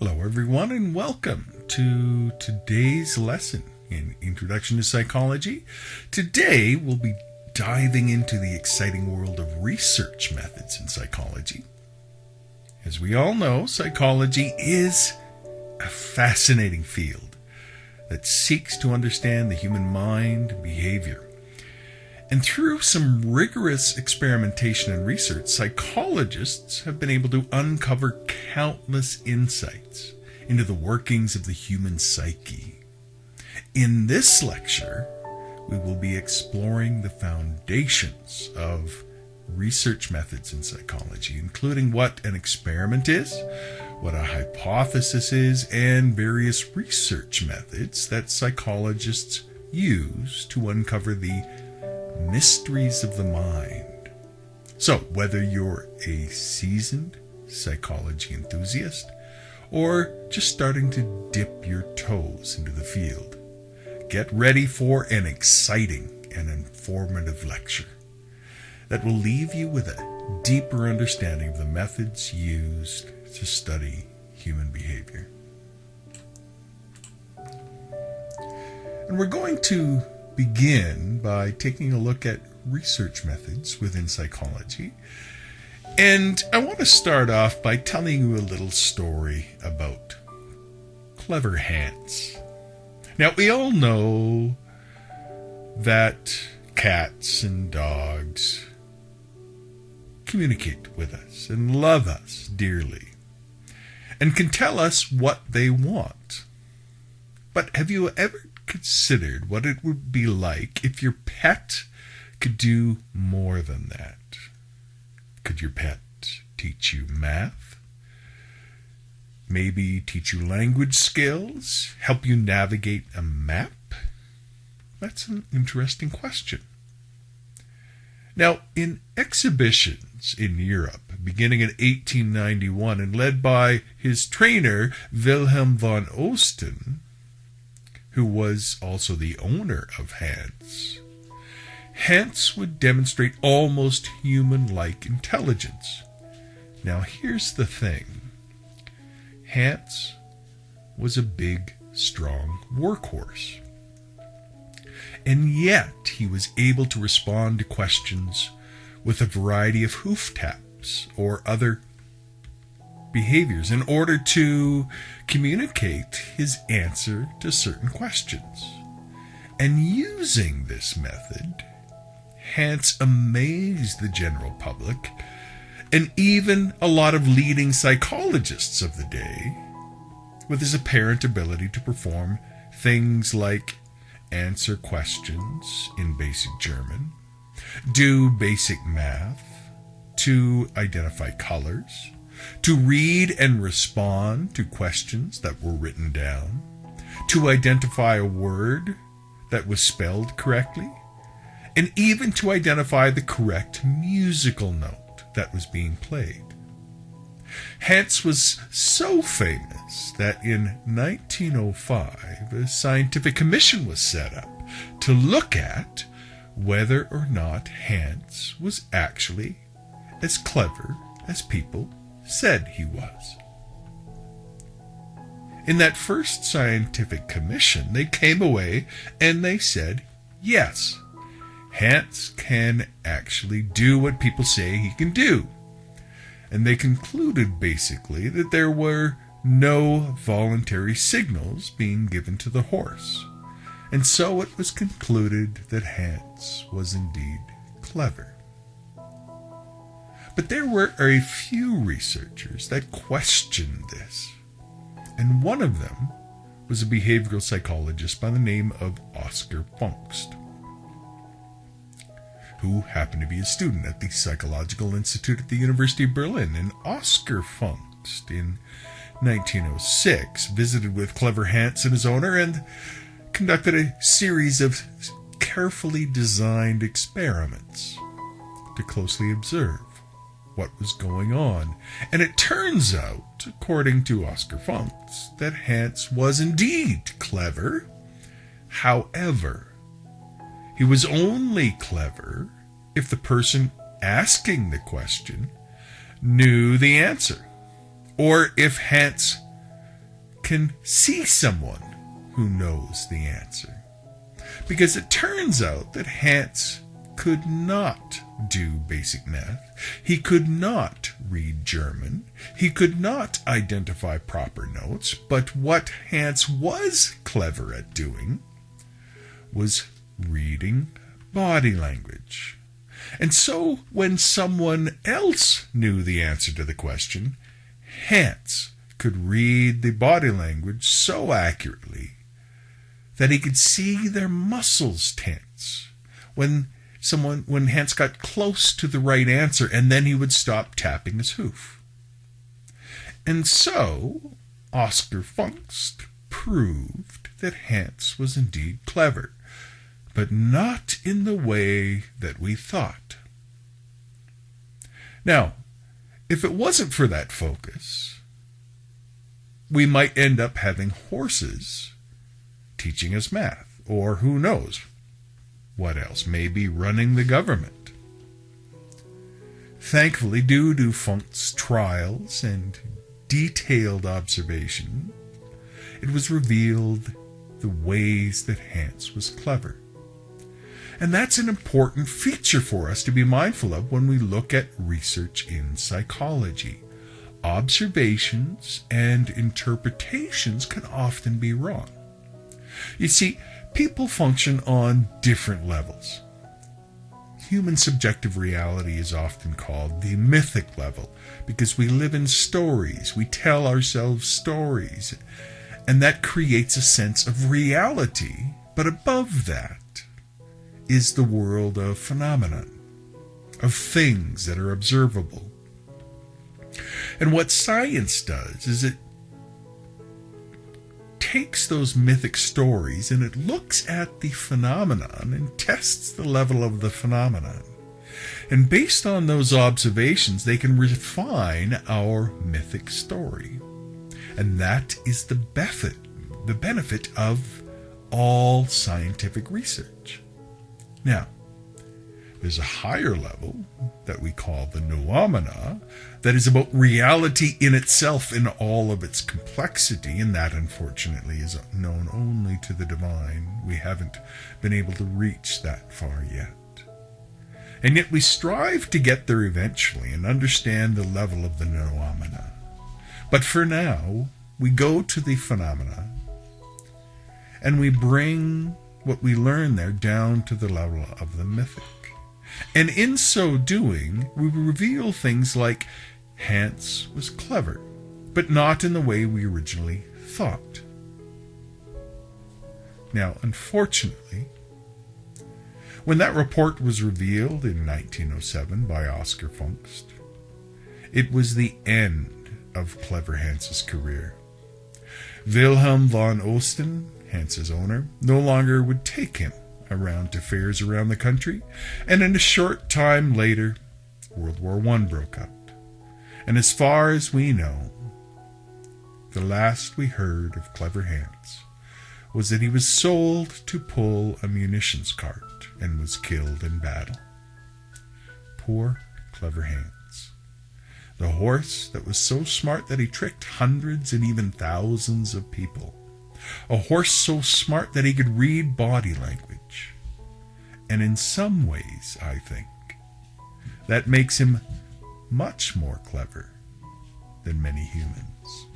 Hello everyone and welcome to today's lesson in Introduction to Psychology. Today we'll be diving into the exciting world of research methods in psychology. As we all know, psychology is a fascinating field that seeks to understand the human mind and behavior. And through some rigorous experimentation and research, psychologists have been able to uncover countless insights into the workings of the human psyche. In this lecture, we will be exploring the foundations of research methods in psychology, including what an experiment is, what a hypothesis is, and various research methods that psychologists use to uncover the mysteries of the mind. So, whether you're a seasoned psychology enthusiast or just starting to dip your toes into the field, get ready for an exciting and informative lecture that will leave you with a deeper understanding of the methods used to study human behavior. And we're going to begin by taking a look at research methods within psychology. And I want to start off by telling you a little story about clever Hans. Now, we all know that cats and dogs communicate with us and love us dearly and can tell us what they want. But have you ever considered what it would be like if your pet could do more than that? Could your pet teach you math? Maybe teach you language skills? Help you navigate a map? That's an interesting question. Now, in exhibitions in Europe, beginning in 1891 and led by his trainer, Wilhelm von Osten, who was also the owner of Hans, Hans would demonstrate almost human-like intelligence. Now, here's the thing. Hans was a big, strong workhorse. And yet, he was able to respond to questions with a variety of hoof taps or other behaviors in order to communicate his answer to certain questions. And using this method, Hans amazed the general public and even a lot of leading psychologists of the day with his apparent ability to perform things like answer questions in basic German, do basic math, to identify colors, to read and respond to questions that were written down, to identify a word that was spelled correctly, and even to identify the correct musical note that was being played. Hans was so famous that in 1905 a scientific commission was set up to look at whether or not Hans was actually as clever as people said he was. In that first scientific commission, they came away and they said, yes, Hans can actually do what people say he can do. And they concluded basically that there were no voluntary signals being given to the horse. And so it was concluded that Hans was indeed clever. But there were a few researchers that questioned this. And one of them was a behavioral psychologist by the name of Oscar Funkst, who happened to be a student at the Psychological Institute at the University of Berlin. And Oscar Funkst, in 1906, visited with clever Hans and his owner and conducted a series of carefully designed experiments to closely observe what was going on. And it turns out, according to Oscar Funkst, that Hans was indeed clever. However, he was only clever if the person asking the question knew the answer, or if Hans can see someone who knows the answer. Because it turns out that Hans could not do basic math. He could not read German. He could not identify proper notes. But what Hans was clever at doing was reading body language. And so when someone else knew the answer to the question, Hans could read the body language so accurately that he could see their muscles tense when Hans got close to the right answer, and then he would stop tapping his hoof. And so Oscar Funkst proved that Hans was indeed clever, but not in the way that we thought. Now, if it wasn't for that focus, we might end up having horses teaching us math, or who knows what else, maybe running the government. Thankfully, due to Funkst's trials and detailed observation, it was revealed the ways that Hans was clever. And that's an important feature for us to be mindful of when we look at research in psychology. Observations and interpretations can often be wrong. You see, people function on different levels. Human subjective reality is often called the mythic level because we live in stories, we tell ourselves stories, and that creates a sense of reality. But above that is the world of phenomena, of things that are observable. And what science does is it takes those mythic stories and it looks at the phenomenon and tests the level of the phenomenon. And based on those observations, they can refine our mythic story. And that is the benefit of all scientific research. Now, there's a higher level that we call the noumena that is about reality in itself in all of its complexity, and that unfortunately is known only to the divine. We haven't been able to reach that far yet. And yet we strive to get there eventually and understand the level of the noumena. But for now, we go to the phenomena and we bring what we learn there down to the level of the mythic. And in so doing, we reveal things like Hans was clever, but not in the way we originally thought. Now, unfortunately, when that report was revealed in 1907 by Oscar Funkst, it was the end of Clever Hans's career. Wilhelm von Osten, Hans's owner, no longer would take him around to fairs around the country, and in a short time later, World War I broke out. And as far as we know, the last we heard of Clever Hans was that he was sold to pull a munitions cart and was killed in battle. Poor Clever Hans. The horse that was so smart that he tricked hundreds and even thousands of people. A horse so smart that he could read body language. And in some ways, I think, that makes him much more clever than many humans.